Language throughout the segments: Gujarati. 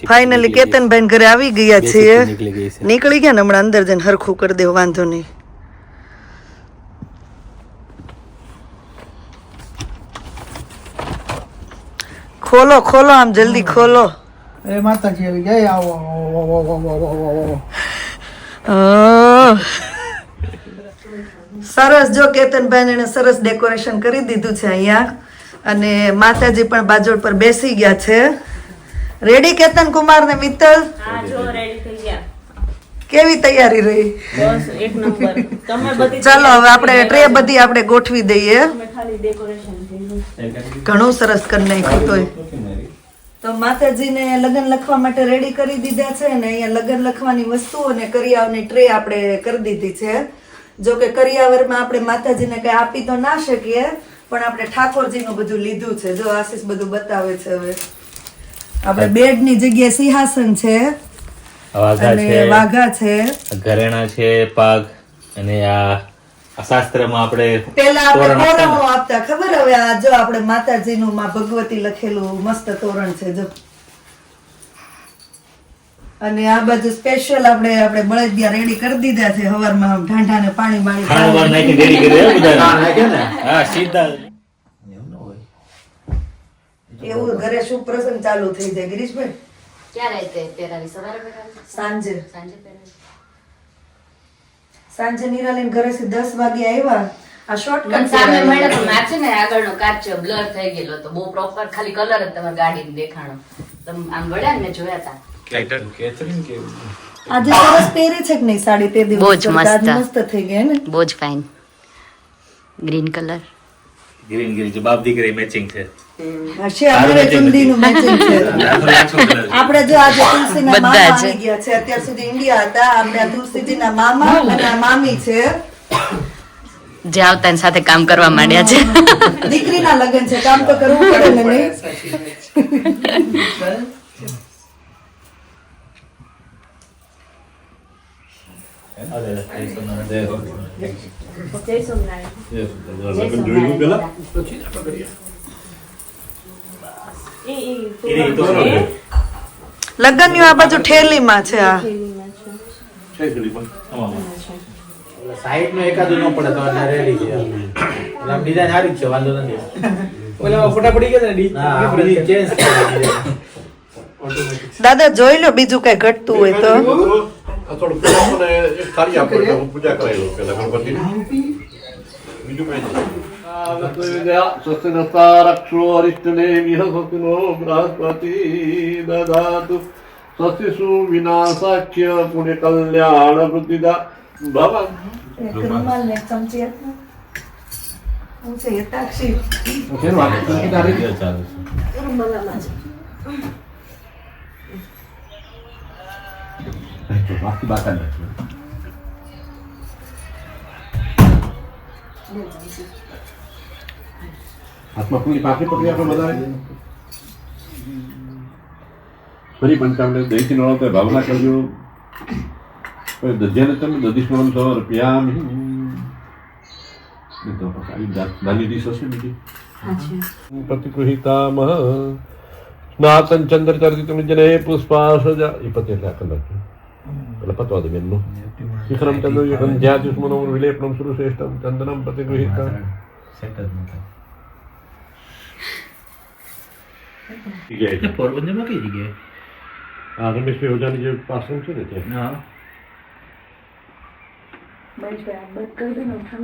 ફાઇનલી કેતનભાઈ ઘરે આવી ગયા છીએ. નીકળી ગયા ને હમણાં અંદર જઈને હરખું કરી દેવું, વાંધો નહીં. ખોલો ખોલો, આમ જલ્દી ખોલો. એ માતાજી આવી ગયા. આવો સરસ. જો કેતનભાઈ એને સરસ ડેકોરેશન કરી દીધું છે અહીંયા, અને માતાજી પણ બાજોડ પર બેસી ગયા છે. રેડી કેતન કુમાર ને મિત્તલ? હા જો રેડી થઈ ગયા. કેવી તૈયારી રહી? બસ એક નંબર. તમે બધી ચાલો હવે આપણે ટ્રે બધી આપણે ગોઠવી દઈએ. તમે ખાલી ડેકોરેશન થઈ ગયું. ઘણું સરસ કરી નાખ્યું. તોય તો માતાજીને લગન લખવા માટે રેડી કરી દીધા છે, અને અહીંયા લગન લખવાની વસ્તુઓ અને કરિયાવરની ટ્રે આપણે કરી દીધી છે. જો કે કરિયાવરમાં આપણે માતાજીને કઈ આપી તો ના શકીએ, પણ આપણે ઠાકોરજીનું બધું લીધું છે. જો આશીષ બધું બતાવે છે. હવે આપણે બેડની જગ્યાએ સિંહાસન છે, અને વાઘા છે, ઘરેણા છે, પાગ, અને આ શાસ્ત્રમાં આપણે પેલા આપણે તોરણો આપતા ખબર. હવે આ જો આપણે માતાજીનું માં ભગવતી લખેલું મસ્ત તોરણ છે જો. અને આ બાજુ સ્પેશિયલ આપણે બળદિયા રેડી કરી દીધા છે. હવારમાં આમ ઠાંઠાને પાણી એવું ઘરે શુભ પ્રસંગ ચાલુ થઈ જાય. ગિરીશભાઈ સાંજે નિરાલીન ઘરેથી 10 વાગે આવ્યા. આ શોર્ટકટ સામે મળે તો મેં છે ને આગળનો કાચ બ્લર થઈ ગયેલો તો બહુ પ્રોપર ખાલી કલર જ તમારી ગાડીને દેખાણો. તમે આમ વળ્યા ને મેં જોયા હતા. આજે સરસ પહેરી છે કે નહીં સાડી? તે દિવસ બહુ જ મસ્ત. મસ્ત થઈ ગઈ ને. બહુ જ ફાઇન ગ્રીન કલર. ગ્રીન જો બાપ દીકરી મેચિંગ છે. હશે અમારે ચુંદીનું મેચિંગ છે. આપણે જો આજે તુલસીના મામા આવી ગયા છે. અત્યાર સુધી ઇન્ડિયા હતા. આપણે આ તુલસીજીના મામા અને આ મામી છે, જે આવતા એની સાથે કામ કરવા માંડ્યા છે. દીકરીના લગ્ન છે, કામ તો કરવું પડે ને નહીં? જય સોમનાથ. લગ્નની આ બાજુ ઠેલીમાં છે. આ સાઈડ નો એકાદુ ન પડે તો રેડી છે. આમ ડિઝાઇન સારી છે, વાંધો નથી. ઓલા ફોટા પડી ગયા ને ચેન્જ દાદા જોઈ લો, બીજું કઈ ઘટતું હોય તો. થોડું મને એક થાળી આપો એટલે હું પૂજા કરાવી લઉં પેલા ગણપતિની. બીજું કઈ નહીં. સ્વસ્તિનસ્તારક્ષો અરિષ્ટનેમિહ સ્વસ્તિનો બૃહસ્પતિ દદાતુ સ્વસ્તિષુ વિનાશાખ્ય પુણ્ય કલ્યાણ વૃદ્ધિદા ભવન. રૂમાલ ને ચમચી આપો. હું છે યતાક્ષી. હાથમાં પૂરી પાકી પકડી આપણે બધા ફરી પંચામૃત દહીંથી નળો તો ભાવના કરજો. દધ્યાને તમે દધીશ્વરમ 100 રૂપિયા નાની ડીશ હશે બીજી પ્રતિગૃહિતામહ સ્નાતન ચંદ્રચરિતમ જને પુષ્પાસજા. એ પતે એટલે આ કલર એટલે પતવા દે બેનનું. શિખરમ ચંદ્રયુગમ જ્યાતિષ્મનમ વિલેપનમ સુરશ્રેષ્ઠમ ચંદનમ પ્રતિગૃહિતા. પોરબંદરમાં કઈ જગ્યાએ? હા, રમેશભાઈ ઓઝાની જે આશ્રમ છે ને ત્યાં.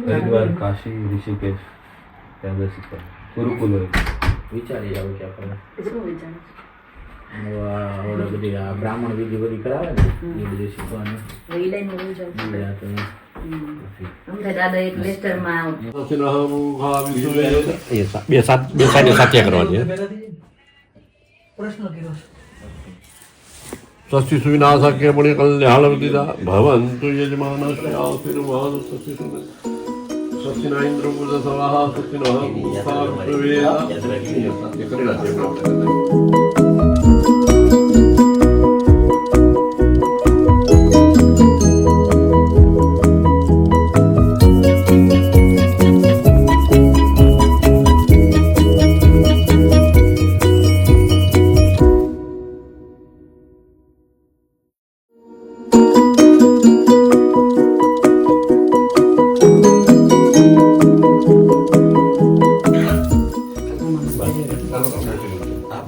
હરિદ્વાર, કાશી, ઋષિકેશ ત્યાં દર્શિત કરો. ગુરુકુલ હોય. વિચારી આવું કે આપણે શું વિચાર? આવડે બધી આ બ્રાહ્મણ વિધિ બધી કરાવે ને એ બધું શીખવાનું. દાદા એક લેસ્ટરમાં બે સાત્યા કરવા છે. પ્રશ્ન કર્યો. સ્વસ્તિ સુવિનાશાખ્ય પુણ્ય કલ્યાણ વૃદ્ધિદા ભવન્તુ યજમાનસ્ય આશીર્વાદ સ્વસ્તિ ન ઇન્દ્ર બુધ સવાહ સ્વસ્તિ ન પૂષા વિશ્વવેદા.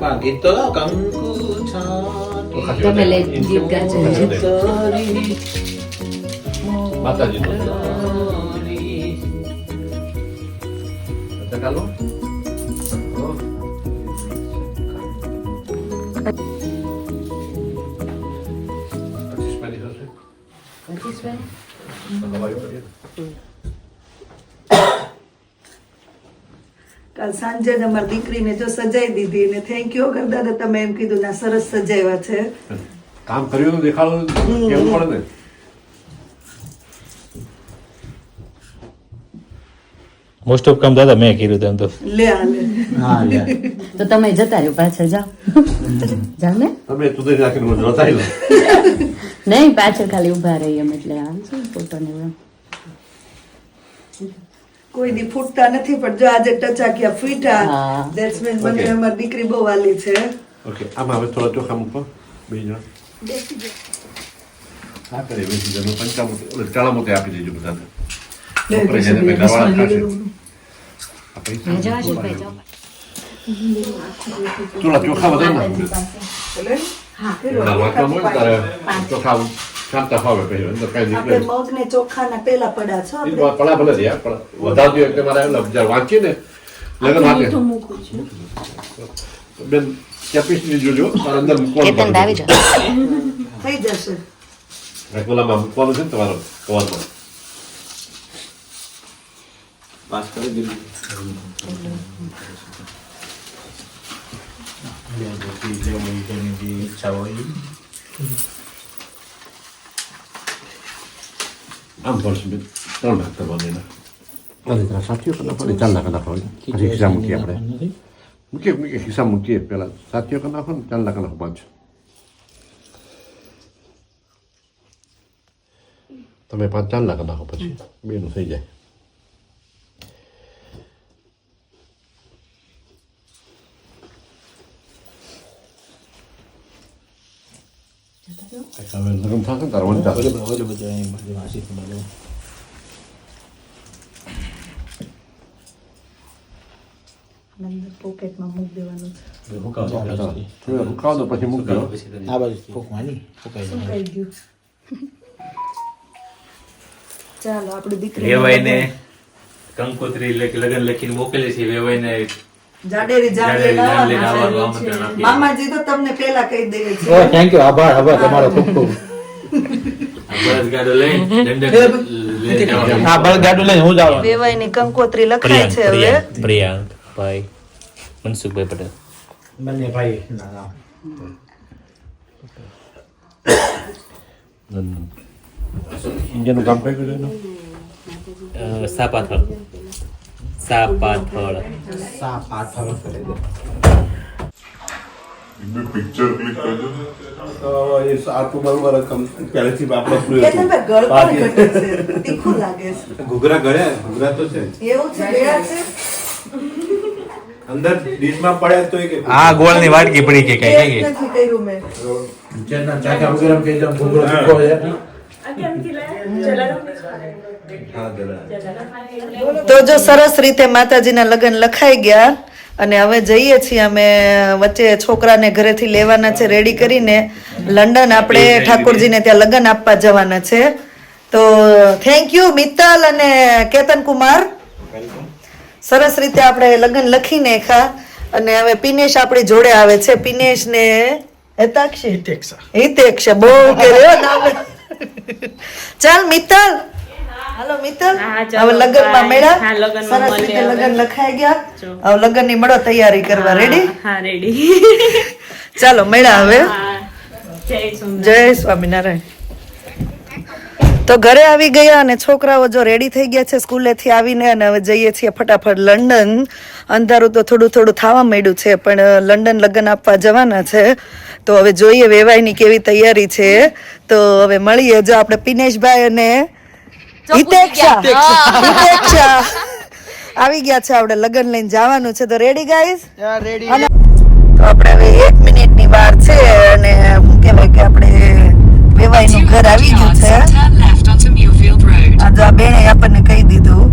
કા ગીત તો ગાઓ, કંકુ છાંટ તમે લે ગીત ગાજો. તારી માતાજી તારી. ચાલો કાલ સાંજે જ અમારી દીકરીને જો સજાઈ દીધી ને થેન્ક યુ કરતા હતા તમે એમ કીધું ના સરસ સજાવ્યા છે. કામ કર્યું દેખાડો કેવું પડે ને. મોસ્ટ ઓફ કામ દાદા મેં કર્યું હતું એમ તો. લે હાલે હા લે તો તમે જતા રહ્યો પાછળ જાઓ. જાઓ ને તમે તુદરી નાખીને મને રોતાઈ લો. નહીં પાછળ ખાલી ઊભા રહીએ એમ એટલે આમ શું ફોટો ને એવું. કોઈ દી ફૂટતા નથી પણ જો આજે ટચાક્યા ફૂટા હા. ધેટ્સ મીન મને Okay. અમારી દીકરી બહુ વાલી છે. ઓકે આમાં હવે થોડા ચોખા મૂકો બે જણ હા કરે બેસી જણ પંચામૃત ઓલે ચાળામૃત આપી દેજો બધાને. છોકરા જેને મેં દવાળા ખાશે. આ પૈસા જાઓ ભાઈ જાઓ. થોડા ચોખા વધારે નાખજો. એટલે એના વાંકા હોય ને તારે ચોખા શાંતા ફાવે પહેલો અંદર કઈ આપણે દીકરી મગ ને ચોખા ના પેલા પડ્યા છો આપણે. પડા ભલે દે પણ વધારજો એટલે મારે જ્યારે વાંચીએ ને લગન આપે મીઠું મૂકું છું. બેન કેપેસિટી જોજો તારે અંદર મૂકવાનું થઈ જશે. રેગ્યુલરમાં મૂકવાનું છે ને તમારો કવરમાં. પાસ કરી દીધું. ઈચ્છા હોય આમ પડશે બેન 3 લાખ કરવાના એના. નથી તારા સાથીઓ કના પડે 4 લાખ નાખો પછી ખિસ્સા મૂકીએ આપણે મૂકીએ ખિસ્સા મૂકીએ પહેલા સાથીઓ કના નાખો ને 4 લાખ નાખો 5. તમે 5-4 લાખ નાખો પછી બેનું થઈ જાય. હવે લગ્ન થશે ને તારે વંચાશે. ઓલું બધું અહીં બધું આશીષ બધું અંદર પોકેટમાં મૂકી દેવાનું છે. થોડા રૂકાવ દો પછી મૂકી દો. આ બાજુ ફૂંકવાની ફૂંકાઈ જાય. સુકાઈ ગયું. ચાલો આપણી દીકરી વેવાઈને કંકોત્રી લગન લખીને મોકલે છે. વેવાઈને જાડેરી જાડેરી જાન લઈને જાડેરી આવવાનું આમંત્રણ આપીએ. મામાજી તો તમને પેલા કહી દે છે. થેન્ક યુ આભાર તમારો ખૂબ ખૂબ. બળદગાડો લઈને દંડક લઈને જવાનું. હા બળદગાડું લઈને હું જાવ. વેવાઈની કંકોત્રી લખાય છે હવે. પ્રિયાંક ભાઈ મનસુખભાઈ પટેલ. બંને ભાઈ ના ના ઇન્ડિયાનું કામ કઈ કર્યું એનું? સાપાથળ સાપાથળ સા પાથર કરી દે. પિક્ચર ક્લિક કરજો તો એ આટલું બરોબર પહેલેથી આપણે કેતનભાઈ ગળ પણ ઘટે છે. તીખું લાગે છે. ઘૂઘરા ગળ્યા ઘૂઘરા તો છે એવું છે ગયા છે. અંદર ડીશમાં પડ્યા તો કે આ ગોળની વાટકી પડી કે કઈ ટેસ્ટ નથી કર્યું મેં. જેના ચાચા વગેરે કહી જાવ ઘૂઘરો ચૂકો છે. આ કેમથી લાયા? જલારામ? હા જરા તો જો સરસ રીતે માતાજીના લગ્ન લખાઈ ગયા અને હવે જઈએ છીએ અમે. વચ્ચે છોકરાને ઘરેથી લેવાના છે રેડી કરીને લંડન આપણે ઠાકોરજીને ત્યાં લગ્ન આપવા જવાના છે. તો થેન્ક યુ મિત્તલ અને કેતન કુમાર. સરસ રીતે આપણે લગ્ન લખી નાખ્યા અને હવે પિનેશ આપણી જોડે આવે છે. પિનેશ ને હિતેક્ષા બહુ કર્યો નામ. ચાલ મિત્તલ હાલો મિત્તલ હા, ચાલો, હવે લગ્નમાં bye. મળ્યા. હા, લગ્નમાં સરસ મળીએ રીતે હવે. લગ્ન લખાઈ ગયા. જો. હવે લગ્નની મળો તૈયારી કરવા રેડી. હા રેડી. ચાલો મળ્યા હવે. હા જય સોમનાથ. જય સ્વામિનારાયણ. તો ઘરે આવી ગયા અને છોકરાઓ જો રેડી થઈ ગયા છે સ્કૂલેથી આવીને અને હવે જઈએ છીએ ફટાફટ લંડન. અંધારું તો થોડું થોડું થવા માંડ્યું છે પણ લંડન લગ્ન આપવા જવાના છે. તો હવે જોઈએ વેવાઈની કેવી તૈયારી છે. તો હવે મળીએ. જો આપણે પિનેશભાઈ અને હિતેક્ષા આવી ગયા છે. આપણે લગ્ન લઈને જવાનું છે. તો રેડી ગાઈઝ? તો આપણે હવે 1 મિનિટની વાર છે અને શું કહેવાય કે આપણે વેવાઈનું ઘર આવી ગયું છે. આ જો આ બેને આપણને કહી દીધું.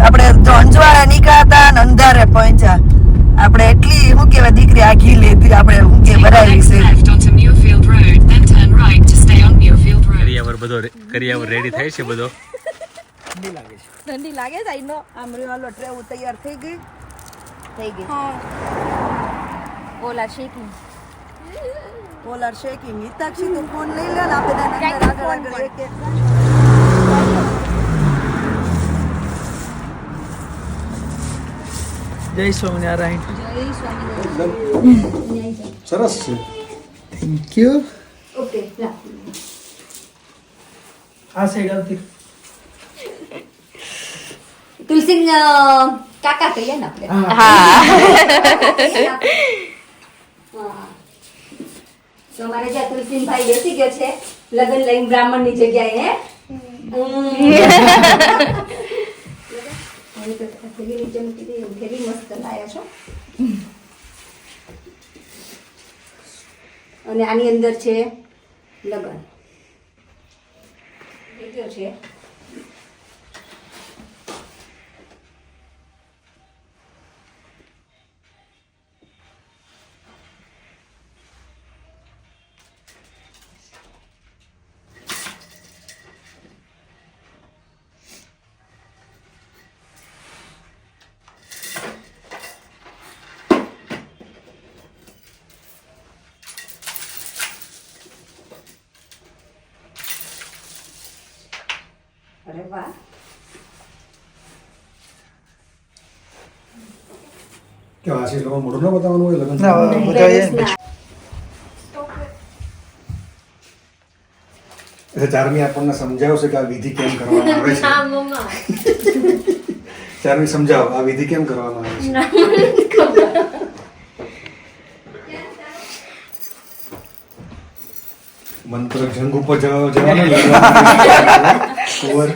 આપણે જો અંજવાળા નીકળ્યા હતા અને અંધારે પહોંચ્યા. પહોંચ્યા. આપણે એટલી શું કેવાય દીકરી આખી લીધી આપણે શું કે ભરાવી છે. કરિયાવર બધો કરિયાવર રેડી થાય છે બધો. ઠંડી લાગે છે આઈનો આમ રેવાલો ટ્રેવું તૈયાર થઈ ગઈ. ઓલા શેકી હિતાક્ષી તું ફોન લઈ લે ને આપણે તને અંદર આગળ એક જય સ્વામિનારાયણ. સરસ છે. Thank you. આ સાઈડ આવતી. તુલસી કાકા કહીએ ને આપણે. તો અમારે જ્યાં તુલસીભાઈ બેસી ગયો છે લગ્ન લઈને બ્રાહ્મણ ની જગ્યાએ. મસ્ત લાયા છો. અને આની અંદર છે લગ્ન છે. અરે વાહ. કે આશીષ લોકો મોઢું ના બતાવવાનું હોય લગ્ન? એટલે ચારમી આપણને સમજાવશે કે આ વિધિ કેમ કરવામાં આવે છે. ચારમી સમજાવો આ વિધિ કેમ કરવામાં આવે છે. મંત્ર જંગ ઉપર જવાનો કુંવર.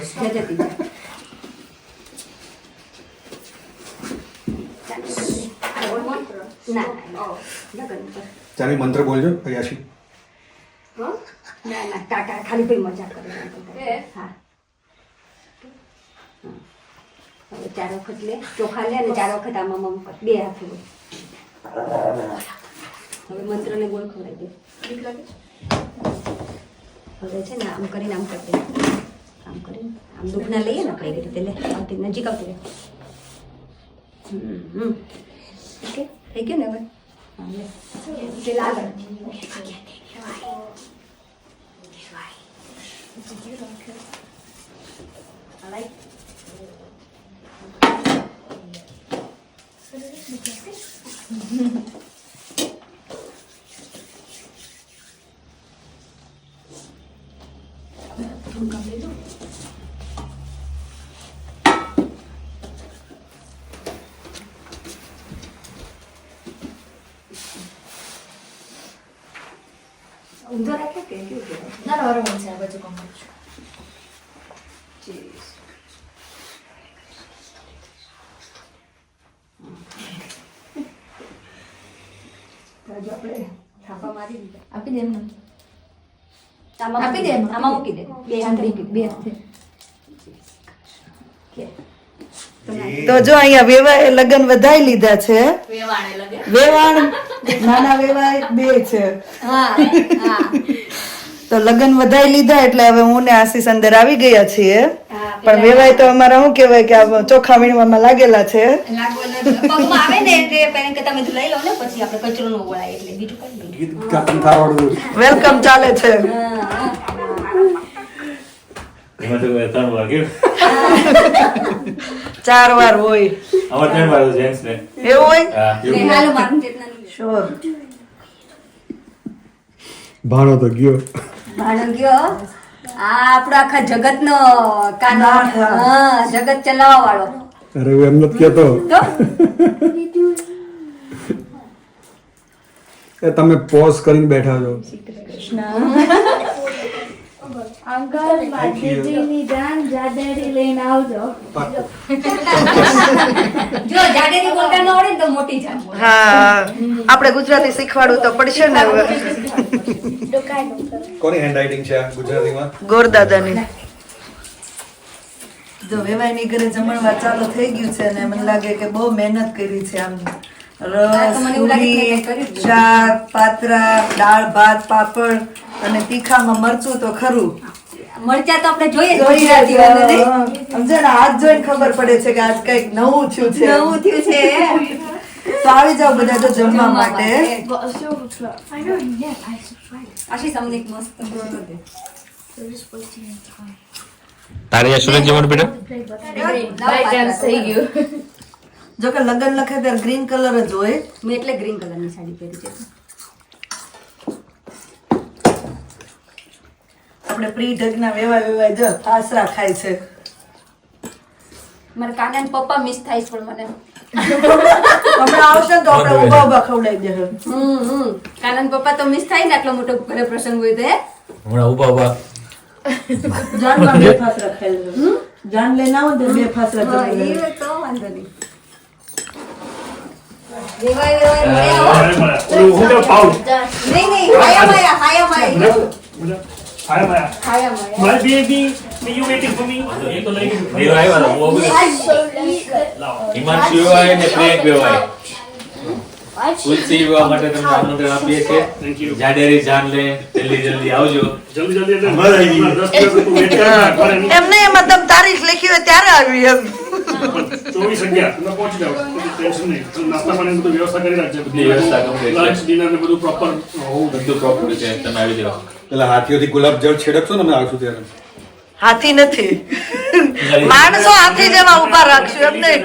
ચારમી મંત્ર બોલજો યાશી. ના કાકા ખાલી ભાઈ મજા કરે. હા હવે 4 વખત લે ચોખા લે અને 4 વખત આમાં મમ કર. 2 હાથે બોલ. હવે મંત્રને બોલ ખવડાવી દે. હવે છે ને આમ કરીને આમ કરી દે. આમ કરીને આમ દુખના લઈએ ને આપણે એવી રીતે લે. આવતી નજીક આવતી રહે. ઓકે થઈ ગયું ને હવે. હા લે પેલા આગળ. ઊંધો રાખે કે કેવું? ના ના બરાબર છે. આ બાજુ કામ કરું છું. આપણે થાપા મારી દીધા. આપી દે એમને. આપી દે આમાં મૂકી દે. 2 હાથ મૂકી 2 હાથે. તો જો અહીંયા વેવાએ લગ્ન વધાઈ લીધા છે. વેવાણે લગે. વેવાણ નાના વેવાય 2 છે. તો લગ્ન વધાઈ લીધા એટલે હવે હું ને આશીષ અંદર આવી ગયા છીએ. પણ વેવાય તો અમારા શું કહેવાય કે આ ચોખા વીણવામાં લાગેલા છે. પગમાં આવે ને એટલે પહેલા કે તમે લઈ લો ને પછી આપણે કચરો નો વળાય એટલે બીજું કઈ નહીં. ગીત ગાતું થાવાળું. વેલકમ ચાલે છે. એમાં તો 3 વાર ગયું. 4 વાર હોય. અમાર 3 વાર જેન્ટ્સ ને. એવું હોય? હા. ને હાલો મારું જેટલા નહીં. શ્યોર. ભાણો તો ગયો. ભાણો ગયો. આ આપણો આખા જગતનો કાનો. હા જગત ચલાવવા વાળો. અરે હું એમ નથી કહેતો. તો એ તમે પોઝ કરીને બેઠા છો. અંકલ બાજીજીની જાન જાડેરી લઈને આવજો. જો જાડેરી બોલતા ન આવડે ને તો મોટી જાન. હા આપણે ગુજરાતી શીખવાડવું તો પડશે ને હવે. કોની હેન્ડ રાઇટિંગ છે આ ગુજરાતીમાં? ગોરદાદાની. જો વેવાઈની ઘરે જમણવાર ચાલુ થઈ ગયું છે અને મને લાગે કે બહુ મહેનત કરી છે આમ રસ પૂરી શાક પાતરા દાળ ભાત પાપડ અને તીખામાં મરચું તો ખરું મરચા તો આપણે જોઈએ સમજે ને હાથ જોઈને ખબર પડે છે કે આજ કઈક નવું થયું છે તો આવી જાઓ બધા તો જમવા માટે Got a silver plate. I know, yeah, I subscribed. આશીષ અમને એક મસ્ત They're just waiting in time. તારે યા સુરત જવાનું બેટા Play button. બાય ચાન્સ થઈ ગયું જો કે લગન લખે ત્યારે ગ્રીન કલર જ હોય મેં એટલે ગ્રીન કલરની સાડી પહેરી છે આપણે પ્રી ઢગના વેવાય જો આસરા ખાય છે મારા કાકા ને પપ્પા મિસ થાય છે પણ મને હમણાં આવશે ને તો આપણે ઉભા ઉભા ખવડાવી દે કાનન પપ્પા તો મિસ થાય ને આટલો મોટો ઘરે પ્રસંગ હોય તો હમણાં ઉભા ઉભા જાનમાં બે ફાસરા ખાઈ લેજો જાન લઈને આવો તો બે ફાસરા જમી લેજો તો વાંધો નહીં નહીં હાયા માયા My baby, are you waiting for me? દેવ આવ્યા હતા, બહુ બધા. હિમાંશુ આવ્યા ને પ્રેમ આવ્યા. તુલસી વિવાહ માટે તમને આમંત્રણ આપીએ છીએ. જાડેરી જાન લે જલ્દી આવજો. જલ્દી એટલે અમારે આવી ગઈ. 10 દિવસ તું wait કર એમને એમાં તમે તારીખ લખી હોય ત્યારે આવી એમ 24 તમે પહોંચી જાવ ટેન્શન નહીં નાસ્તા પાણી બધું વ્યવસ્થા કરી રાખજે બધી વ્યવસ્થા complete છે. લંચ ડિનર ને બધું પ્રોપર બધું પ્રોપર છે, તમે આવી જાઓ. પેલા હાથીઓથી ગુલાબ જળ છેડકશો ને અમે આવશું ત્યારે હાથી નથી માણસો હાથી જેવા ઉભા રાખશું એમ નહીં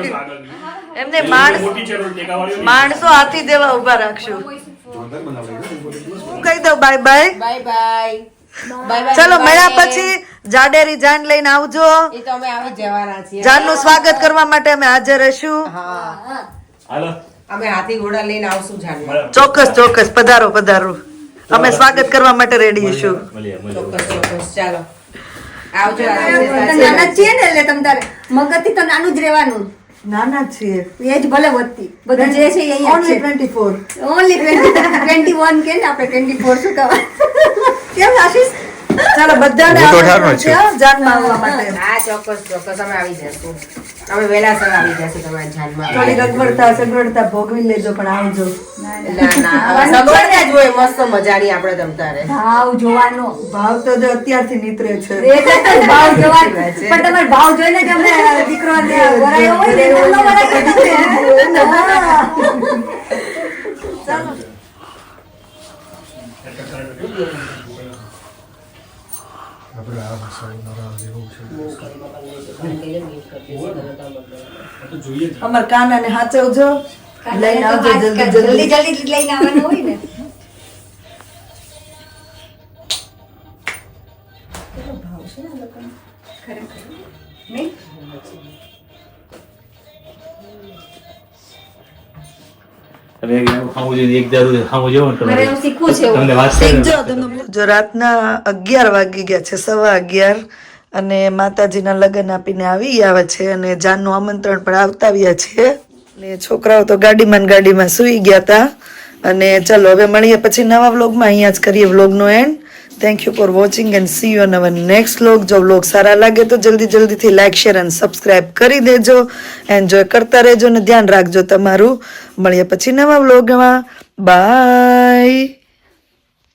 એમને માણસો હાથી જેવા ઉભા રાખશું હું કહી દઉં bye bye bye bye bye ચલો મળ્યા પછી જાડેરી જાન લઈને આવજો એ તો અમે આવી જવાના છીએ જાનનું સ્વાગત કરવા માટે અમે હાજર રહીશું હાલો. અમે હાથી ઘોડા લઈને આવશું જાનમાં ચોક્કસ ચોક્કસ પધારો પધારો અમે સ્વાગત કરવા માટે રેડી છું મળીએ. ચોક્કસ ચાલો આવજો નાના જ છીએ ને એટલે તમ તારે મગજથી તો નાનું જ રહેવાનું નાના છીએ એજ ભલે વધતી બધું જે છે એ ઓનલી અહીંયા 24 ઓનલી 21 કે ને આપણે 24 શું કહેવાય કેમ આશીષ ચાલો બધાને હું તો ઠારનો આમંત્રણ છે જાનમાં આવવા માટે હા ચોક્કસ અમે આવી જશું અમે વહેલાસર આવી જશું તમારી જાનમાં થોડી સગવડતા ભોગવી લેજો પણ આવજો ના સગવડતા જ હોય મસ્ત મજાની આપણે તમ તારે ભાવ જોવાનો ભાવ તો જો અત્યારથી નીતરે છે ભાવ જોવાનો પણ તમારે ભાવ જોઈને જ અમને દીકરો વરાયો હોય ને એમનો ચાલો અમાર કાના ને હાચવજો લઈને આવજો જલ્દી લઈને આવવાનું હોય ને હવે ખાવું જોઈએ, એક દારૂ ખાવું જેવું ને મારે એવું શીખવું છે તમને વાત કરી જો રાતના 11 વાગી ગયા છે 11:15 અને માતાજીના લગ્ન આપીને આવી આવે છે અને જાનનું આમંત્રણ પણ આવતા આવ્યા છે અને છોકરાઓ તો ગાડીમાં સૂઈ ગયા હતા અને ચલો હવે મળીએ પછી નવા વ્લોગમાં અહીંયા જ કરીએ વ્લોગનો end thank you for watching and see you on our next vlog જો વ્લોગ સારા લાગે તો જલ્દીથી લાઈક શેર અને સબસ્ક્રાઇબ કરી દેજો એન્જોય કરતા રહેજો ને ધ્યાન રાખજો તમારું મળીએ પછી નવા વ્લોગમાં બાય